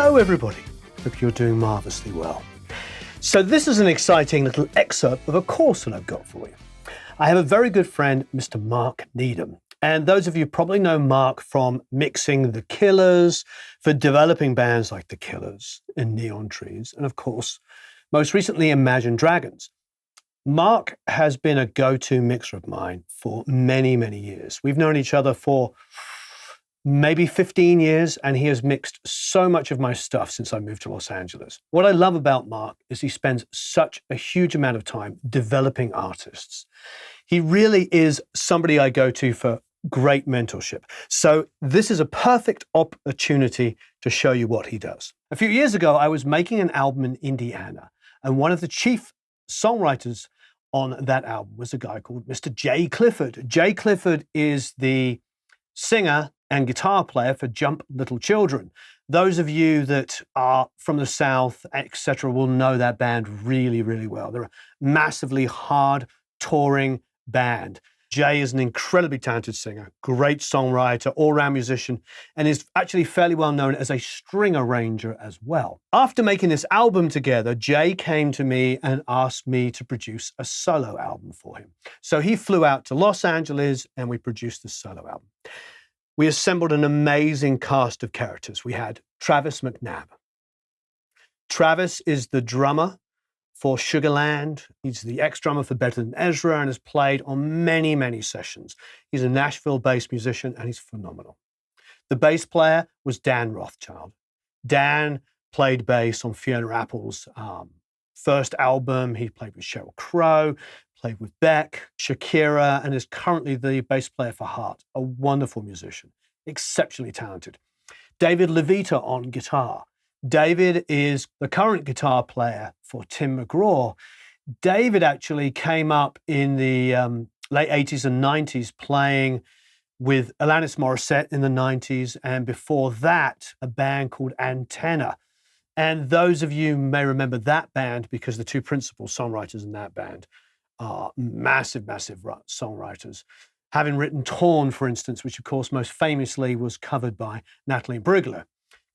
Hello everybody, hope you're doing marvellously well. So this is an exciting little excerpt of a course that I've got for you. I have a very good friend, Mr. Mark Needham. And those of you probably know Mark from mixing The Killers, for developing bands like The Killers and Neon Trees, and of course, most recently Imagine Dragons. Mark has been a go-to mixer of mine for many, many years. We've known each other for maybe 15 years, and he has mixed so much of my stuff since I moved to Los Angeles. What I love about Mark is he spends such a huge amount of time developing artists. He really is somebody I go to for great mentorship. So this is a perfect opportunity to show you what he does. A few years ago, I was making an album in Indiana, and one of the chief songwriters on that album was a guy called Mr. Jay Clifford. Jay Clifford is the singer and guitar player for Jump Little Children. Those of you that are from the South, etc., will know that band really, really well. They're a massively hard touring band. Jay is an incredibly talented singer, great songwriter, all-round musician, and is actually fairly well known as a string arranger as well. After making this album together, Jay came to me and asked me to produce a solo album for him. So he flew out to Los Angeles and we produced the solo album. We assembled an amazing cast of characters. We had Travis McNabb. Travis is the drummer for Sugarland. He's the ex-drummer for Better Than Ezra and has played on many, many sessions. He's a Nashville-based musician and he's phenomenal. The bass player was Dan Rothschild. Dan played bass on Fiona Apple's first album. He played with Sheryl Crow, played with Beck, Shakira, and is currently the bass player for Huart, a wonderful musician, exceptionally talented. David Levita on guitar. David is the current guitar player for Tim McGraw. David actually came up in the late 80s and 90s playing with Alanis Morissette in the 90s, and before that, a band called Antenna. And those of you may remember that band because the two principal songwriters in that band are massive, massive songwriters, having written Torn, for instance, which of course most famously was covered by Natalie Brugler.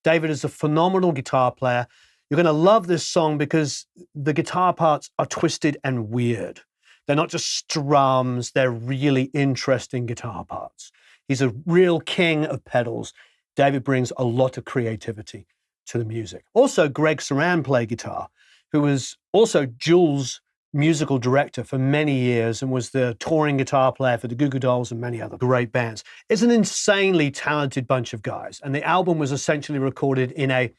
David is a phenomenal guitar player. You're going to love this song because the guitar parts are twisted and weird. They're not just strums, they're really interesting guitar parts. He's a real king of pedals. David brings a lot of creativity to the music. Also, Greg Saran played guitar, who was also Jules' musical director for many years and was the touring guitar player for the Goo Goo Dolls and many other great bands. It's an insanely talented bunch of guys, and the album was essentially recorded in a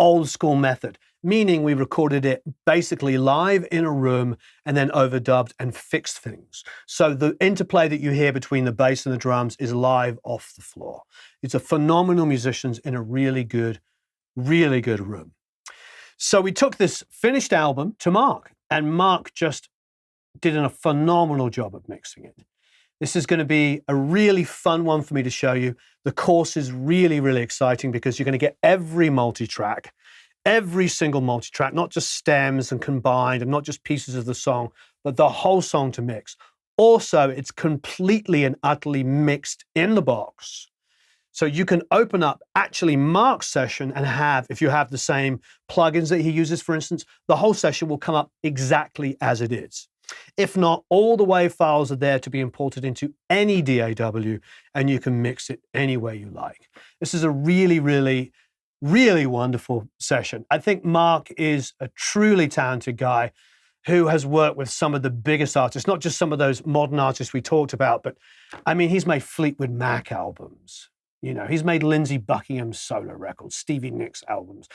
old school method, meaning we recorded it basically live in a room and then overdubbed and fixed things. So the interplay that you hear between the bass and the drums is live off the floor. It's a phenomenal musicians in a really good room. So we took this finished album to Mark, and Mark just did a phenomenal job of mixing it. This is going to be a really fun one for me to show you. The course is really, really exciting because you're going to get every multi-track, every single multi-track, not just stems and combined and not just pieces of the song, but the whole song to mix. Also, it's completely and utterly mixed in the box. So you can open up actually Mark's session and have, if you have the same plugins that he uses, for instance, the whole session will come up exactly as it is. If not, all the WAV files are there to be imported into any DAW, and you can mix it any way you like. This is a really, really, really wonderful session. I think Mark is a truly talented guy who has worked with some of the biggest artists, not just some of those modern artists we talked about, but I mean, he's made Fleetwood Mac albums. You know, he's made Lindsey Buckingham's solo records, Stevie Nicks albums.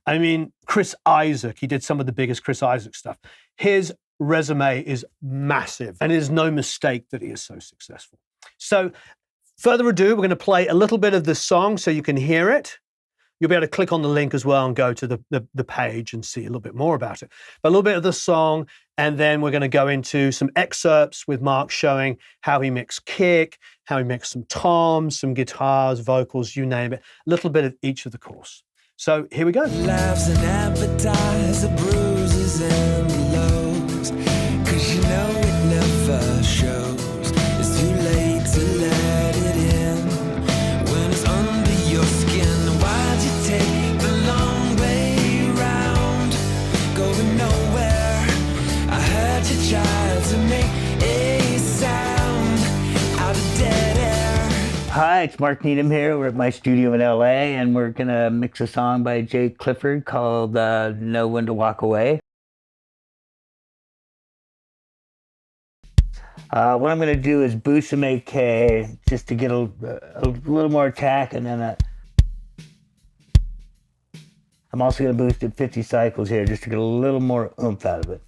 I mean, Chris Isaac, he did some of the biggest Chris Isaac stuff. His resume is massive, and it is no mistake that he is so successful. So, further ado, we're going to play a little bit of this song so you can hear it. You'll be able to click on the link as well and go to the page and see a little bit more about it. But a little bit of the song, and then we're going to go into some excerpts with Mark showing how he mixed kick, how he mixed some toms, some guitars, vocals, you name it. A little bit of each of the course. So here we go. Laughs and appetizer, bruises and blows, 'cause you know it never shows. It's too late to let it in when it's under your skin. Why'd you take the long Hi, it's Mark Needham here. We're at my studio in LA, and we're going to mix a song by Jay Clifford called Know When to Walk Away. What I'm going to do is boost some AK just to get a little more attack, and then I'm also going to boost it 50 cycles here just to get a little more oomph out of it.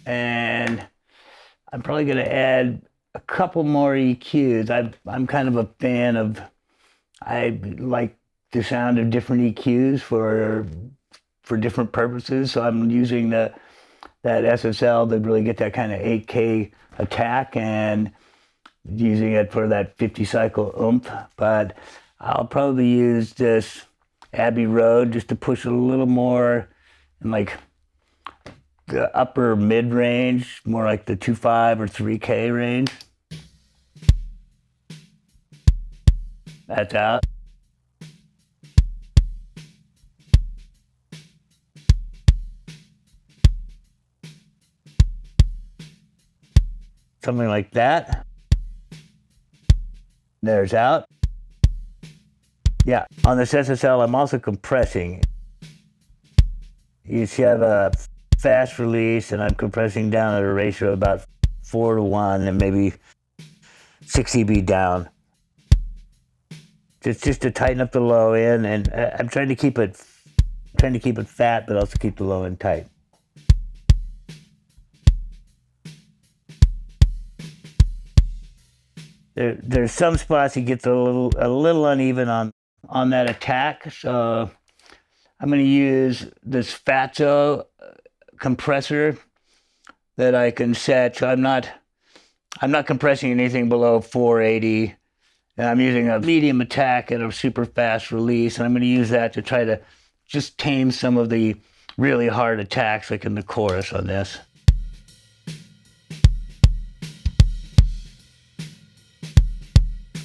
And I'm probably going to add a couple more EQs. I'm kind of a fan of, I like the sound of different EQs for different purposes. So I'm using that SSL to really get that kind of 8K attack and using it for that 50 cycle oomph. But I'll probably use this Abbey Road just to push a little more in like the upper mid range, more like the 2.5 or 3K range. That's out. Something like that. There's out. Yeah, on this SSL, I'm also compressing. You see I have a fast release, and I'm compressing down at a ratio of about 4:1 and maybe 6 dB down. Just to tighten up the low end, and I'm trying to keep it fat, but also keep the low end tight. There's some spots it gets a little uneven on that attack, so I'm going to use this Fatso compressor that I can set. So I'm not compressing anything below 480, and I'm using a medium attack and a super fast release, and I'm going to use that to try to just tame some of the really hard attacks, like in the chorus on this.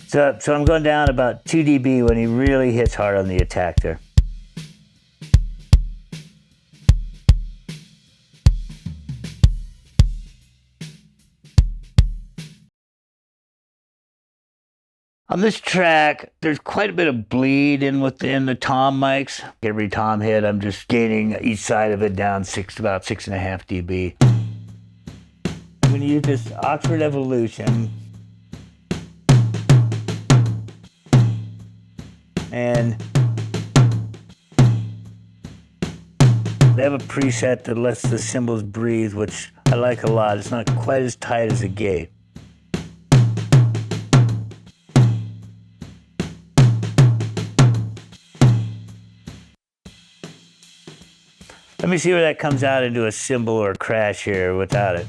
So I'm going down about 2 dB when he really hits hard on the attack there. On this track, there's quite a bit of bleed within the tom mics. Every tom hit, I'm just gaining each side of it down about 6.5 dB. I'm going to use this Oxford Envolution. And they have a preset that lets the cymbals breathe, which I like a lot. It's not quite as tight as a gate. Let me see where that comes out into a cymbal or a crash here without it.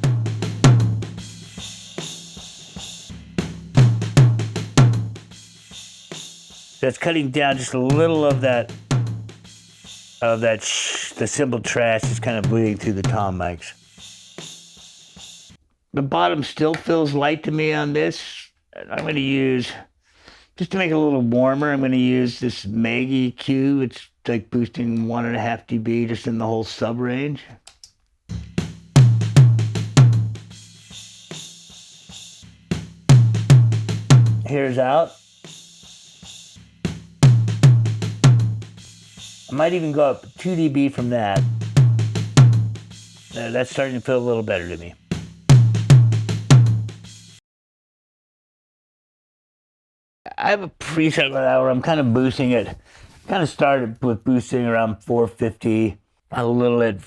So it's cutting down just a little of the cymbal trash is kind of bleeding through the tom mics. The bottom still feels light to me on this. I'm going to use, just to make it a little warmer, I'm going to use this Meg EQ. It's like boosting 1.5 dB just in the whole sub range. Here's out. I might even go up 2 dB from that. That's starting to feel a little better to me. I have a preset right now where I'm kind of boosting it. Kind of started with boosting around 450, a little at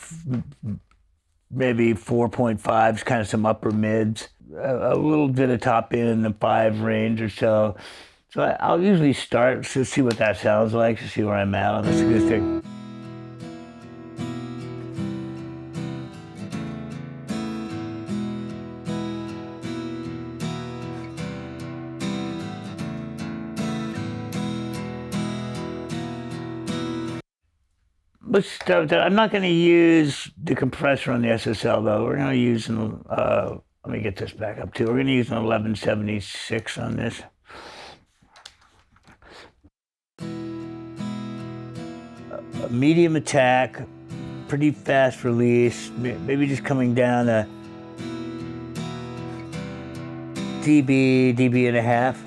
maybe 4.5s, kind of some upper mids, a little bit of top end in the 5 range or so. So I'll usually start to see what that sounds like, to see where I'm at on this acoustic. Let's start with that. I'm not going to use the compressor on the SSL though. We're going to use let me get this back up too. We're going to use an 1176 on this. A medium attack, pretty fast release, maybe just coming down a dB and a half.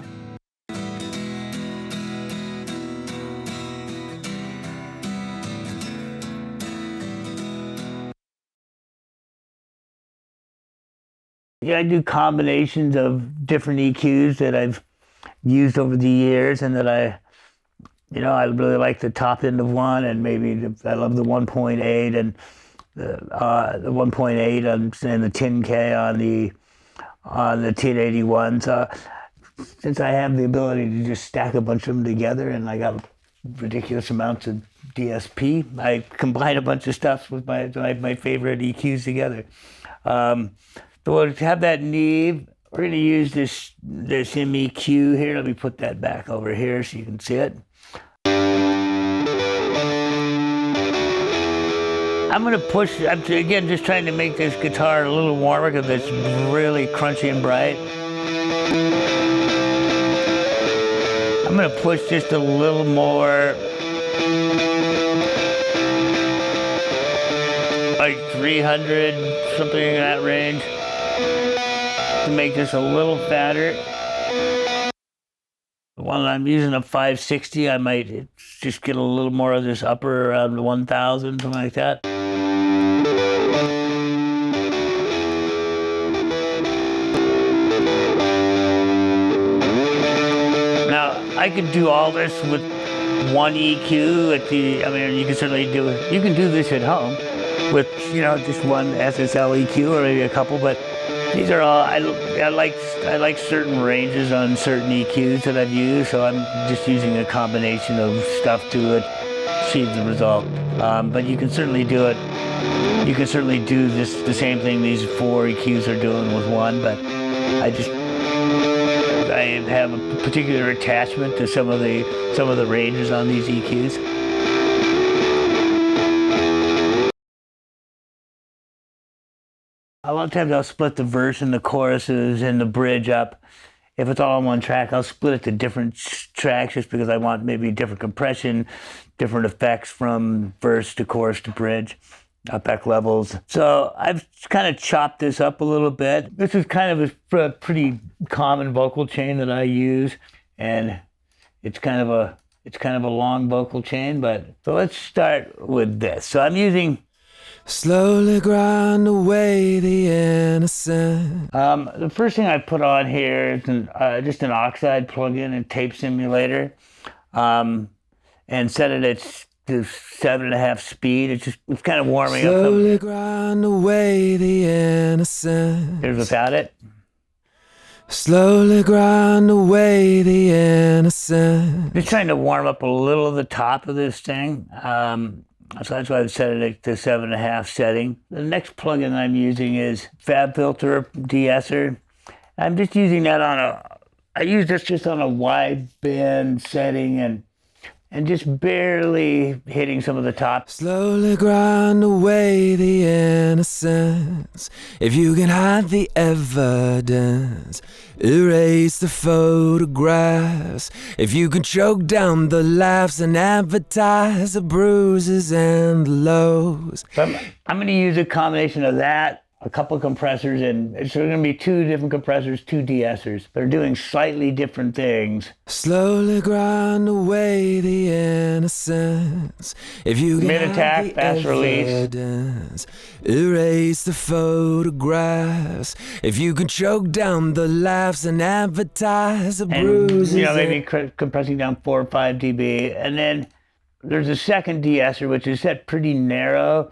Yeah, I do combinations of different EQs that I've used over the years, and that I really like the top end of one, and maybe I love the 1.8 and the 1.8 and the 10K on the 1081. So since I have the ability to just stack a bunch of them together, and I got ridiculous amounts of DSP, I combine a bunch of stuff with my favorite EQs together. So we'll have that Neve. We're going to use this MEQ here. Let me put that back over here so you can see it. I'm going to push, again, just trying to make this guitar a little warmer because it's really crunchy and bright. I'm going to push just a little more, like 300, something in that range, to make this a little fatter. While I'm using a 560, I might just get a little more of this upper around 1,000, something like that. Now, I could do all this with one EQ you can certainly do it. You can do this at home with, just one SSL EQ or maybe a couple, but these are all, I like certain ranges on certain EQs that I've used, so I'm just using a combination of stuff to achieve the result. But you can certainly do it. You can certainly do the same thing these 4 EQs are doing with one, but I have a particular attachment to some of the ranges on these EQs. A lot of times I'll split the verse and the choruses and the bridge up. If it's all on one track, I'll split it to different tracks just because I want maybe different compression, different effects from verse to chorus to bridge, effect levels. So I've kind of chopped this up a little bit. This is kind of a pretty common vocal chain that I use, and it's kind of a long vocal chain. But so let's start with this. So I'm using. Slowly grind away the innocent. The first thing I put on here is just an oxide plugin and tape simulator, and set it at the 7.5 speed. It's kind of warming up. Slowly grind away the innocent. Here's without it. Slowly grind away the innocent. Just trying to warm up a little of the top of this thing. So that's why I've set it at the 7.5 setting. The next plugin I'm using is FabFilter DeEsser. I'm just using that I use this just on a wide band setting and just barely hitting some of the top. Slowly grind away the innocence. If you can hide the evidence, erase the photographs. If you can choke down the laughs and advertise the bruises and the lows. So I'm going to use a combination of that, a couple of compressors, and it's going to be 2 different compressors, 2 de-essers. They're doing slightly different things. Slowly grind away the innocence. If you can mid attack, fast release, erase the photographs. If you can choke down the laughs and advertise the bruises. Maybe compressing down 4 or 5 dB, and then there's a second de-esser which is set pretty narrow,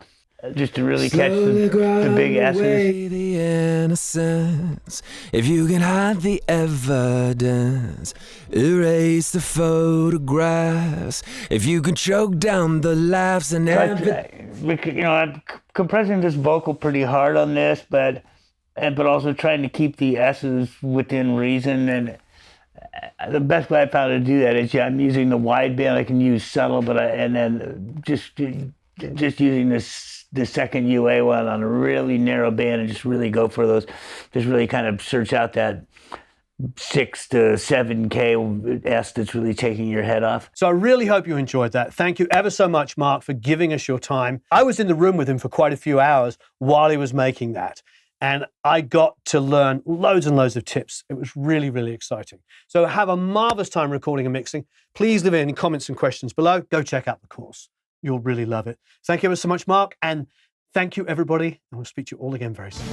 just to really catch the big S's. The innocence. If you can hide the evidence, erase the photographs. If you can choke down the laughs and I'm compressing this vocal pretty hard on this, but also trying to keep the S's within reason. And the best way I found to do that is I'm using the wideband. I can use subtle, and then just using the second UA one on a really narrow band and just really go for those, just really kind of search out that 6 to 7K S that's really taking your head off. So I really hope you enjoyed that. Thank you ever so much, Mark, for giving us your time. I was in the room with him for quite a few hours while he was making that. And I got to learn loads and loads of tips. It was really, really exciting. So have a marvelous time recording and mixing. Please leave any comments and questions below. Go check out the course. You'll really love it. Thank you ever so much, Mark. And thank you, everybody. And we'll speak to you all again very soon.